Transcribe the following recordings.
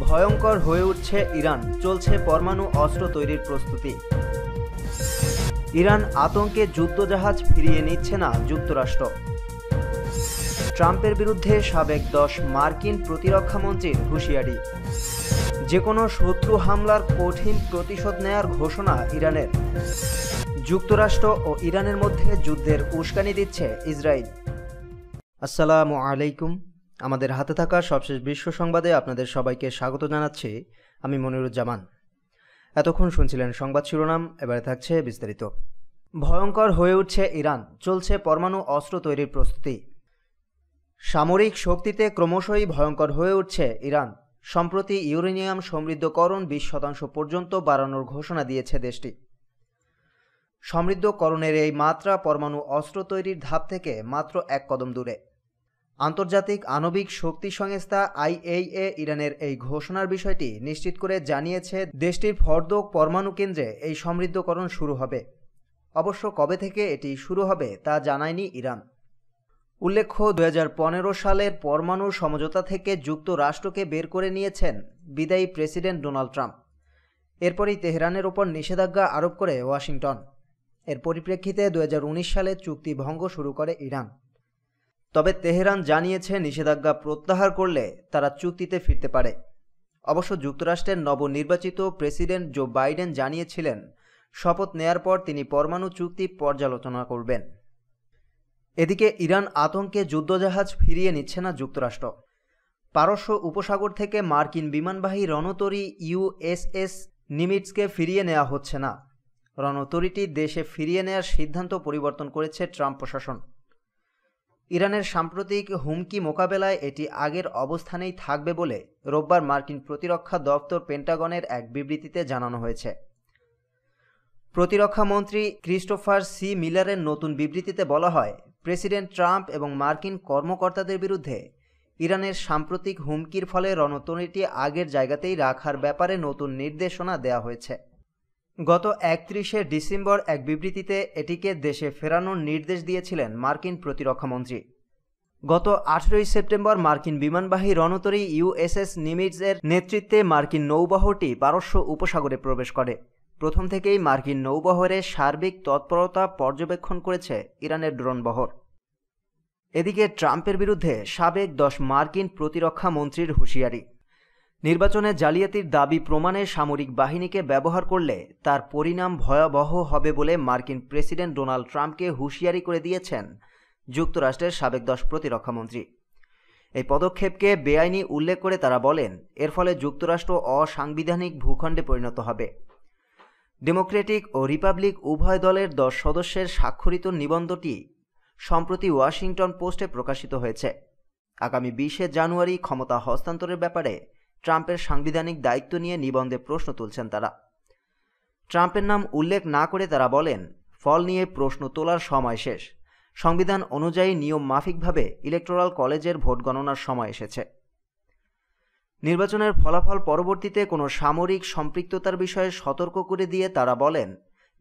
ভয়ঙ্কর হয়ে উঠছে ইরান, চলছে পরমাণু অস্ত্র তৈরির প্রস্তুতি। ইরান আতঙ্কে যুদ্ধজাহাজ ফিরিয়ে নিচ্ছে না যুক্তরাষ্ট্র। ট্রাম্পের বিরুদ্ধে সাবেক 10 মার্কিন প্রতিরক্ষামন্ত্রীর হুঁশিয়ারি। যে কোনো শত্রু হামলার কঠিন প্রতিশোধ নেয়ার ঘোষণা ইরানের। যুক্তরাষ্ট্র ও ইরানের মধ্যে যুদ্ধের উস্কানি দিচ্ছে ইসরায়েল। আসসালামু আলাইকুম। আমাদের হাতে থাকা সবশেষ বিশ্ব সংবাদে আপনাদের সবাইকে স্বাগত জানাচ্ছি। আমি মনিরুজ্জামান। এতক্ষণ শুনছিলেন সংবাদ শিরোনাম, এবারে থাকছে বিস্তারিত। ভয়ঙ্কর হয়ে উঠছে ইরান, চলছে পরমাণু অস্ত্র তৈরির প্রস্তুতি। সামরিক শক্তিতে ক্রমশই ভয়ঙ্কর হয়ে উঠছে ইরান। সম্প্রতি ইউরেনিয়াম সমৃদ্ধকরণ 20% পর্যন্ত বাড়ানোর ঘোষণা দিয়েছে দেশটি। সমৃদ্ধকরণের এই মাত্রা পরমাণু অস্ত্র তৈরির ধাপ থেকে মাত্র এক কদম দূরে। আন্তর্জাতিক আণবিক শক্তি সংস্থা IAEA ইরানের এই ঘোষণার বিষয়টি নিশ্চিত করে জানিয়েছে দেশটির ফর্দো পরমাণু কেন্দ্রে এই সমৃদ্ধকরণ শুরু হবে। অবশ্য কবে থেকে এটি শুরু হবে তা জানায়নি ইরান। উল্লেখ্য, 2015 সালের পরমাণু সমঝোতা থেকে যুক্তরাষ্ট্রকে বের করে নিয়েছেন বিদায়ী প্রেসিডেন্ট ডোনাল্ড ট্রাম্প। এরপরই তেহরানের ওপর নিষেধাজ্ঞা আরোপ করে ওয়াশিংটন। এর পরিপ্রেক্ষিতে 2019 সালে চুক্তি ভঙ্গ শুরু করে ইরান। তবে তেহরান জানিয়েছে নিষেধাজ্ঞা প্রত্যাহার করলে তারা চুক্তিতে ফিরতে পারে। অবশ্য যুক্তরাষ্ট্রের নবনির্বাচিত প্রেসিডেন্ট জো বাইডেন জানিয়েছিলেন শপথ নেয়ার পর তিনি পরমাণু চুক্তি পর্যালোচনা করবেন। এদিকে ইরান আতঙ্কে যুদ্ধজাহাজ ফিরিয়ে নিচ্ছে না যুক্তরাষ্ট্র। পারস্য উপসাগর থেকে মার্কিন বিমানবাহী রণতরী USS নিমিটসকে ফিরিয়ে নেওয়া হচ্ছে না। রণতরীটি দেশে ফিরিয়ে নেওয়ার সিদ্ধান্ত পরিবর্তন করেছে ট্রাম্প প্রশাসন। ইরানের সাম্প্রতিক হুমকি মোকাবেলায় এটি আগের অবস্থানেই থাকবে বলে রোববার মার্কিন প্রতিরক্ষা দপ্তর পেন্টাগনের এক বিবৃতিতে জানানো হয়েছে। প্রতিরক্ষা মন্ত্রী ক্রিস্টোফার সি মিলারের নতুন বিবৃতিতে বলা হয়, প্রেসিডেন্ট ট্রাম্প এবং মার্কিন কর্মকর্তাদের বিরুদ্ধে ইরানের সাম্প্রতিক হুমকির ফলে রণতরীটি আগের জায়গাতেই রাখার ব্যাপারে নতুন নির্দেশনা দেওয়া হয়েছে। গত 31শে ডিসেম্বর এক বিবৃতিতে এটিকে দেশে ফেরানোর নির্দেশ দিয়েছিলেন মার্কিন প্রতিরক্ষামন্ত্রী। গত 18ই সেপ্টেম্বর মার্কিন বিমানবাহী রণতরী USS নিমিটসের নেতৃত্বে মার্কিন নৌবহরটি পারস্য উপসাগরে প্রবেশ করে। প্রথম থেকেই মার্কিন নৌবহরের সার্বিক তৎপরতা পর্যবেক্ষণ করেছে ইরানের ড্রোনবহর। এদিকে ট্রাম্পের বিরুদ্ধে সাবেক 10 মার্কিন প্রতিরক্ষা মন্ত্রীর হুঁশিয়ারি। নির্বাচনে জালিয়াতির দাবি প্রমাণে সামরিক বাহিনীকে ব্যবহার করলে তার পরিণাম ভয়াবহ হবে বলে মার্কিন প্রেসিডেন্ট ডোনাল্ড ট্রাম্পকে হুঁশিয়ারি করে দিয়েছেন যুক্তরাষ্ট্রের সাবেক 10 প্রতিরক্ষামন্ত্রী। এই পদক্ষেপকে বেআইনি উল্লেখ করে তারা বলেন, এর ফলে যুক্তরাষ্ট্র অসাংবিধানিক ভূখণ্ডে পরিণত হবে। ডেমোক্রেটিক ও রিপাবলিক উভয় দলের 10 সদস্যের স্বাক্ষরিত নিবন্ধটি সম্প্রতি ওয়াশিংটন পোস্টে প্রকাশিত হয়েছে। আগামী 20শে জানুয়ারি ক্ষমতা হস্তান্তরের ব্যাপারে ট্রাম্পের সাংবিধানিক দায়িত্ব নিয়ে নিবন্ধে প্রশ্ন তুলছেন তারা। ট্রাম্পের নাম উল্লেখ না করে তারা বলেন, ফল নিয়ে প্রশ্ন তোলার সময় শেষ। সংবিধান অনুযায়ী নিয়ম মাফিকভাবে ইলেকটোরাল কলেজের ভোট গণনার সময় এসেছে। নির্বাচনের ফলাফল পরবর্তীতে কোনো সামরিক সম্পৃক্ততার বিষয়ে সতর্ক করে দিয়ে তারা বলেন,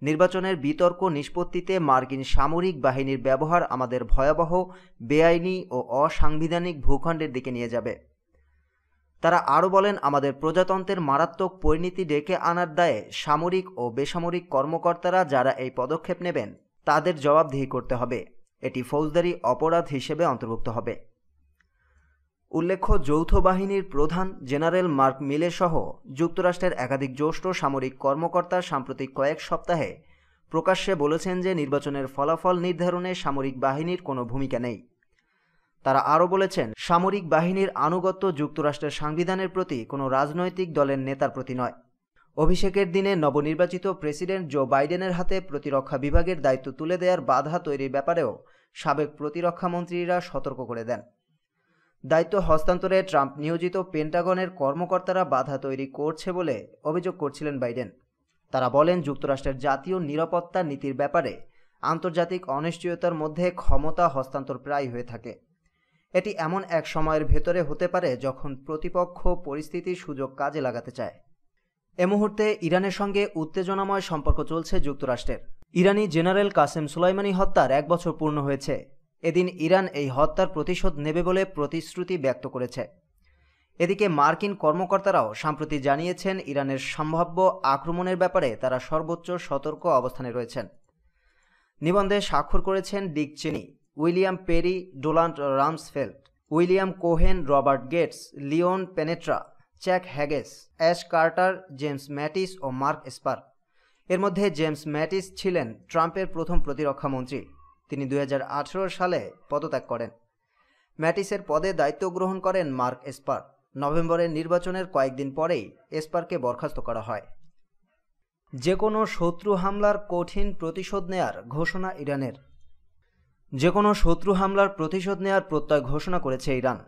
নির্বাচনের বিতর্ক নিষ্পত্তিতে মার্কিন সামরিক বাহিনীর ব্যবহার আমাদের ভয়াবহ, বেআইনি ও অসাংবিধানিক ভূখণ্ডের দিকে নিয়ে যাবে। তারা আরও বলেন, আমাদের প্রজাতন্ত্রের মারাত্মক পরিণতি ডেকে আনার দায়ে সামরিক ও বেসামরিক কর্মকর্তারা যারা এই পদক্ষেপ নেবেন তাদের জবাবদিহি করতে হবে। এটি ফৌজদারি অপরাধ হিসেবে অন্তর্ভুক্ত হবে। উল্লেখ্য, যৌথ বাহিনীর প্রধান জেনারেল মার্ক মিলে সহ যুক্তরাষ্ট্রের একাধিক জ্যেষ্ঠ সামরিক কর্মকর্তা সাম্প্রতিক কয়েক সপ্তাহে প্রকাশ্যে বলেছেন যে নির্বাচনের ফলাফল নির্ধারণে সামরিক বাহিনীর কোনো ভূমিকা নেই। তারা আরও বলেছেন, সামরিক বাহিনীর আনুগত্য যুক্তরাষ্ট্রের সংবিধানের প্রতি কোনো রাজনৈতিক দলের নেতার প্রতি নয়। অভিষেকের দিনে নবনির্বাচিত প্রেসিডেন্ট জো বাইডেনের হাতে প্রতিরক্ষা বিভাগের দায়িত্ব তুলে দেওয়ার বাধা তৈরির ব্যাপারেও সাবেক প্রতিরক্ষামন্ত্রীরা সতর্ক করে দেন। দায়িত্ব হস্তান্তরে ট্রাম্প নিয়োজিত পেন্টাগনের কর্মকর্তারা বাধা তৈরি করছে বলে অভিযোগ করছিলেন বাইডেন। তারা বলেন, যুক্তরাষ্ট্রের জাতীয় নিরাপত্তা নীতির ব্যাপারে আন্তর্জাতিক অনিশ্চয়তার মধ্যে ক্ষমতা হস্তান্তর প্রায় হয়ে থাকে। এটি এমন এক সময়ের ভেতরে হতে পারে যখন প্রতিপক্ষ পরিস্থিতির সুযোগ কাজে লাগাতে চায়। এ মুহূর্তে ইরানের সঙ্গে উত্তেজনাময় সম্পর্ক চলছে যুক্তরাষ্ট্রের। ইরানি জেনারেল কাসেম সুলাইমানি হত্যার 1 বছর পূর্ণ হয়েছে। এদিন ইরান এই হত্যার প্রতিশোধ নেবে বলে প্রতিশ্রুতি ব্যক্ত করেছে। এদিকে মার্কিন কর্মকর্তারাও সম্প্রতি জানিয়েছেন ইরানের সম্ভাব্য আক্রমণের ব্যাপারে তারা সর্বোচ্চ সতর্ক অবস্থানে রয়েছেন। নিবন্ধে স্বাক্ষর করেছেন Dick Cheney, William Perry, Donald Rumsfeld, William Cohen, Robert Gates, Leon Panetta, Chuck হ্যাগেস, অ্যাশ কার্টার, জেমস ম্যাটিস ও মার্ক এসপার। এর মধ্যে জেমস ম্যাটিস ছিলেন ট্রাম্পের প্রথম প্রতিরক্ষামন্ত্রী। তিনি 2018 সালে পদত্যাগ করেন। ম্যাটিসের পদে দায়িত্ব গ্রহণ করেন মার্ক এসপার। নভেম্বরের নির্বাচনের কয়েকদিন পরেই এসপারকে বরখাস্ত করা হয়। যে কোনো শত্রু হামলার কঠিন প্রতিশোধ নেয়ার ঘোষণা ইরানের। যে কোনো শত্রু হামলার প্রতিশোধ নেয়ার প্রত্যয় ঘোষণা করেছে ইরান।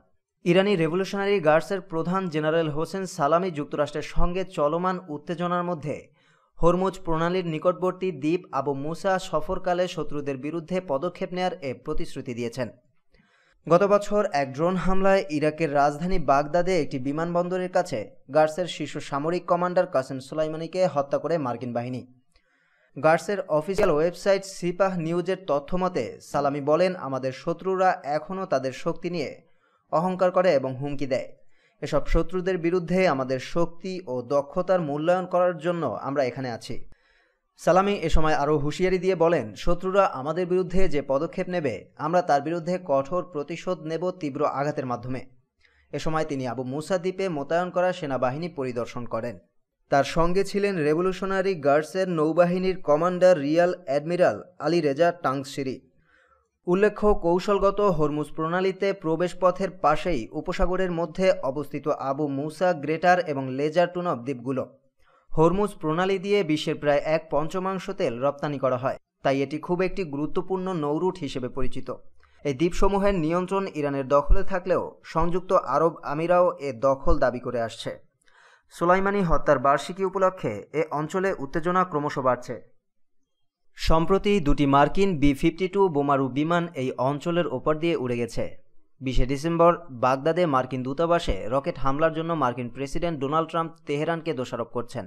ইরানি রেভলিউশনারি গার্ডসের প্রধান জেনারেল হোসেন সালামি যুক্তরাষ্ট্রের সঙ্গে চলমান উত্তেজনার মধ্যে হরমুজ প্রণালীর নিকটবর্তী দ্বীপ আবু মুসা সফরকালে শত্রুদের বিরুদ্ধে পদক্ষেপ নেয়ার প্রতিশ্রুতি দিয়েছেন। গত বছর এক ড্রোন হামলায় ইরাকের রাজধানী বাগদাদে একটি বিমানবন্দরের কাছে গার্ডসের শীর্ষ সামরিক কমান্ডার কাসেম সুলাইমানিকে হত্যা করে মার্কিন বাহিনী। গার্ডসের অফিসিয়াল ওয়েবসাইট সিপাহ নিউজের তথ্যমতে সালামি বলেন, আমাদের শত্রুরা এখনও তাদের শক্তি নিয়ে অহংকার করে এবং হুমকি দেয়। এসব শত্রুদের বিরুদ্ধে আমাদের শক্তি ও দক্ষতার মূল্যায়ন করার জন্য আমরা এখানে আছি। সালামি এ সময় আরও হুঁশিয়ারি দিয়ে বলেন, শত্রুরা আমাদের বিরুদ্ধে যে পদক্ষেপ নেবে আমরা তার বিরুদ্ধে কঠোর প্রতিশোধ নেব তীব্র আঘাতের মাধ্যমে। এ সময় তিনি আবু মুসা দ্বীপে মোতায়েন করা সেনাবাহিনী পরিদর্শন করেন। তার সঙ্গে ছিলেন রেভলিউশনারি গার্ডসের নৌবাহিনীর commander rear admiral Ali Reza Tangsiri. উল্লেখ্য, কৌশলগত হরমুজ প্রণালীতে প্রবেশপথের পাশেই উপসাগরের মধ্যে অবস্থিত আবু মুসা, গ্রেটার এবং লেজার টুনব দ্বীপগুলো। হরমুজ প্রণালী দিয়ে বিশ্বের প্রায় 1/5 তেল রপ্তানি করা হয়, তাই এটি খুব একটি গুরুত্বপূর্ণ নৌরুট হিসেবে পরিচিত। এই দ্বীপসমূহের নিয়ন্ত্রণ ইরানের দখলে থাকলেও সংযুক্ত আরব আমিরাও এ দখল দাবি করে আসছে। সুলাইমানি হত্যার বার্ষিকী উপলক্ষে এ অঞ্চলে উত্তেজনা ক্রমশ বাড়ছে। সম্প্রতি দুটি মার্কিন B-52 বোমারু বিমান এই অঞ্চলের ওপর দিয়ে উড়ে গেছে। 20 ডিসেম্বর বাগদাদে মার্কিন দূতাবাসে রকেট হামলার জন্য মার্কিন প্রেসিডেন্ট ডোনাল্ড ট্রাম্প তেহরানকে দোষারোপ করছেন।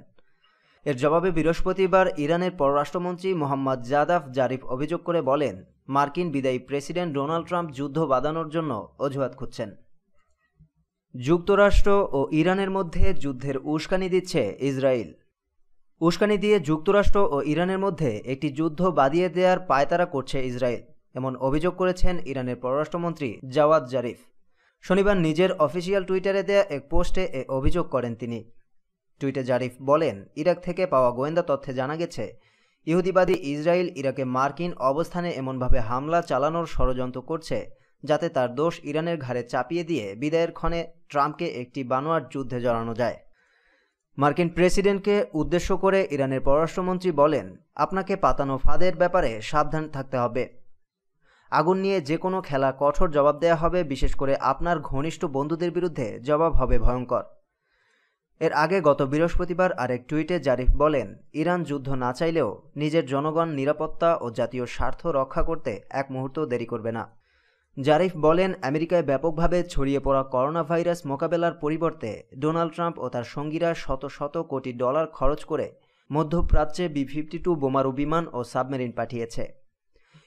এর জবাবে বৃহস্পতিবার ইরানের পররাষ্ট্রমন্ত্রী মোহাম্মদ জাদাফ জারিফ অভিযোগ করে বলেন, মার্কিন বিদায়ী প্রেসিডেন্ট ডোনাল্ড ট্রাম্প যুদ্ধ বাঁধানোর জন্য অজুহাত খুঁজছেন। যুক্তরাষ্ট্র ও ইরানের মধ্যে যুদ্ধের উস্কানি দিচ্ছে ইসরায়েল। উস্কানি দিয়ে যুক্তরাষ্ট্র ও ইরানের মধ্যে একটি যুদ্ধ বাঁধিয়ে দেওয়ার পায়তারা করছে ইসরায়েল, এমন অভিযোগ করেছেন ইরানের পররাষ্ট্রমন্ত্রী জাওয়াদ জারিফ। শনিবার নিজের অফিসিয়াল টুইটারে দেয়া এক পোস্টে এ অভিযোগ করেন তিনি। টুইটে জারিফ বলেন, ইরাক থেকে পাওয়া গোয়েন্দা তথ্যে জানা গেছে ইহুদিবাদী ইসরায়েল ইরাকে মার্কিন অবস্থানে এমনভাবে হামলা চালানোর ষড়যন্ত্র করছে যাতে তার দোষ ইরানের ঘাড়ে চাপিয়ে দিয়ে বিদায়ের ক্ষণে ট্রাম্পকে একটি বানোয়াট যুদ্ধে জড়ানো যায়। মার্কিন প্রেসিডেন্টকে উদ্দেশ্য করে ইরানের পররাষ্ট্রমন্ত্রী বলেন, আপনাকে পাতানো ফাঁদের ব্যাপারে সাবধান থাকতে হবে। আগুন নিয়ে যে কোনো খেলা কঠোর জবাব দেওয়া হবে, বিশেষ করে আপনার ঘনিষ্ঠ বন্ধুদের বিরুদ্ধে জবাব হবে ভয়ঙ্কর। এর আগে গত বৃহস্পতিবার আরেক টুইটে জারিফ বলেন, ইরান যুদ্ধ না চাইলেও নিজের জনগণ নিরাপত্তা ও জাতীয় স্বার্থ রক্ষা করতে এক মুহূর্ত দেরি করবে না। জারিফ বলেন, আমেরিকায় ব্যাপকভাবে ছড়িয়ে পড়া করোনা ভাইরাস মোকাবেলার পরিবর্তে ডোনাল্ড ট্রাম্প ও তার সঙ্গীরা শত শত কোটি ডলার খরচ করে মধ্যপ্রাচ্যে B-52 বোমারু বিমান ও সাবমেরিন পাঠিয়েছে।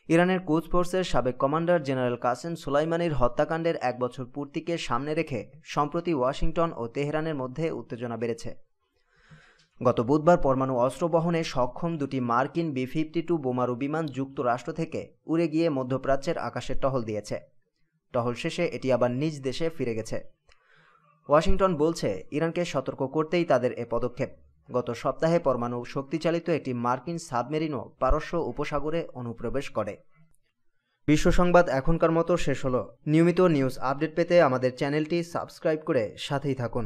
ইরানের কুদস ফোর্সের সাবেক কমান্ডার জেনারেল কাসেম সুলাইমানির হত্যাকাণ্ডের 1 বছর পূর্তিকে সামনে রেখে সম্প্রতি ওয়াশিংটন ও তেহরানের মধ্যে উত্তেজনা বেড়েছে। গত বুধবার পরমাণু অস্ত্র বহনে সক্ষম দুটি মার্কিন B-52 বোমারু বিমান যুক্তরাষ্ট্র থেকে উড়ে গিয়ে মধ্যপ্রাচ্যের আকাশে টহল দিয়েছে। টহল শেষে এটি আবার নিজ দেশে ফিরে গেছে। ওয়াশিংটন বলছে, ইরানকে সতর্ক করতেই তাদের এ পদক্ষেপ। গত সপ্তাহে পরমাণু শক্তিচালিত একটি মার্কিন সাবমেরিনও পারস্য উপসাগরে অনুপ্রবেশ করে। বিশ্ব সংবাদ এখনকার মতো শেষ হলো। নিয়মিত নিউজ আপডেট পেতে আমাদের চ্যানেলটি সাবস্ক্রাইব করে সাথেই থাকুন।